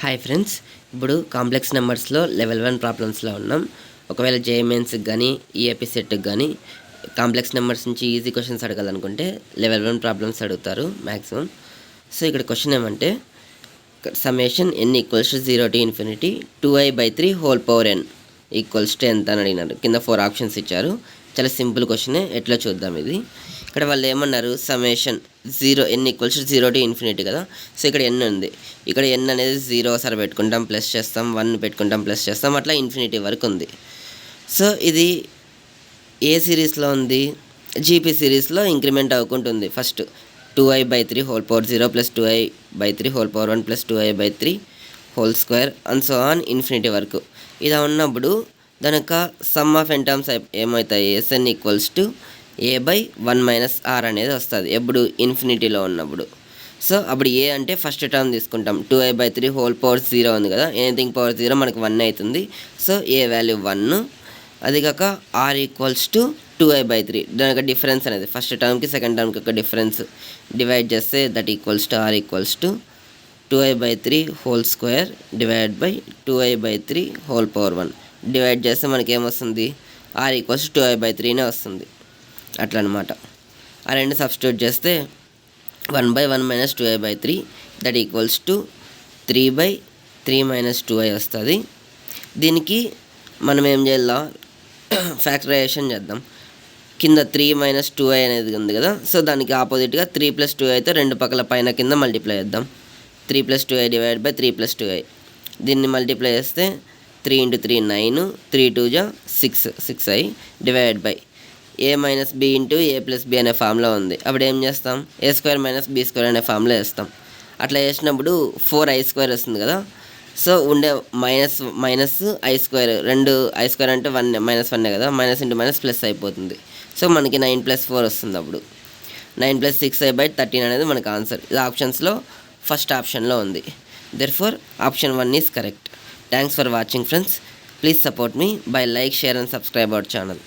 Hi friends, ఇప్పుడు complex నెంబర్స్లో level 1 ప్రాబ్లమ్స్లో ఉన్నాం. ఒకవేళ జేఈఈ మెయిన్స్కి కానీ ఈఏపీ సెట్కి కానీ కాంప్లెక్స్ నెంబర్స్ నుంచి ఈజీ క్వశ్చన్స్ అడగాలనుకుంటే లెవెల్ 1 ప్రాబ్లమ్స్ అడుగుతారు మ్యాక్సిమం. సో ఇక్కడ క్వశ్చన్ ఏమంటే summation n equals to 0 to infinity 2i/3 whole power n equals to ఎంత అని అడిగినారు. కింద 4 ఆప్షన్స్ ఇచ్చారు. చాలా సింపుల్ క్వశ్చనే, ఎట్లా చూద్దాం. ఇది ఇక్కడ వాళ్ళు ఏమన్నారు, summation n equals to 0 to infinity కదా. సో ఇక్కడ n ఉంది, ఇక్కడ n అనేది 0 ఒకసారి పెట్టుకుంటాం, ప్లస్ చేస్తాం, 1 పెట్టుకుంటాం, ప్లస్ చేస్తాం, అట్లా ఇన్ఫినిటీ వరకు ఉంది. సో ఇది ఏ సిరీస్లో ఉంది, జీపీ సిరీస్లో ఇంక్రిమెంట్ అవ్వకుంటుంది. First 2i/3 whole power 0 plus 2i/3 whole power 1 plus 2i/3 whole square and so on infinity వరకు. ఇలా ఉన్నప్పుడు దాని యొక్క సమ్ ఆఫ్ n టర్మ్స్ ఏమవుతాయి, Sn equals to a/1 - r అనేది వస్తుంది ఎప్పుడు ఇన్ఫినిటీలో ఉన్నప్పుడు. సో అప్పుడు ఏ అంటే ఫస్ట్ టర్మ్ తీసుకుంటాం, 2i/3 హోల్ పవర్ 0 ఉంది కదా, ఎనీథింగ్ పవర్ 0 మనకు 1 అవుతుంది. సో ఏ వాల్యూ 1, అది కాక r ఈక్వల్స్ టు 2i/3, దాని యొక్క డిఫరెన్స్ అనేది ఫస్ట్ టర్మ్కి సెకండ్ టర్మ్కి యొక్క డిఫరెన్స్ డివైడ్ చేస్తే that equals to r equals to 2i/3 whole square divide by 2i/3 whole power 1 divide చేస్తే మనకి ఏమొస్తుంది, r ఈక్వల్స్ టు 2i/3నే వస్తుంది. అట్లా అనమాట. ఆ రెండు సబ్స్టిట్యూట్ చేస్తే 1/1 - 2i/3 that equals to 3/3 - 2i వస్తుంది. దీనికి మనం ఏం చేయాలా, ఫ్యాక్టరైజేషన్ చేద్దాం. కింద 3 - 2i అనేది ఉంది కదా, సో దానికి ఆపోజిట్గా 3 + 2iతో రెండు పక్కల పైన కింద మల్టిప్లై చేద్దాం. 3 + 2i డివైడ్ బై 3 + 2i. దీన్ని మల్టిప్లై చేస్తే 3 × 3 9, 3 × 2 6, 6i divide by a - b × a + b అనే ఫామ్లో ఉంది. అప్పుడు ఏం చేస్తాం, a² - b² అనే ఫామ్లో వేస్తాం. అట్లా వేసినప్పుడు 4i² వస్తుంది కదా. సో ఉండే -i², రెండు i² అంటే 1 -1 కదా, మైనస్ ఇంటూ మైనస్ ప్లస్ అయిపోతుంది. సో మనకి 9 + 4 వస్తుంది. అప్పుడు 9 + 6i/13 అనేది మనకు ఆన్సర్. ఇది ఆప్షన్స్లో ఫస్ట్ ఆప్షన్లో ఉంది. Therefore option 1 is correct. Thanks for watching friends. Please support me by like, share and subscribe our channel.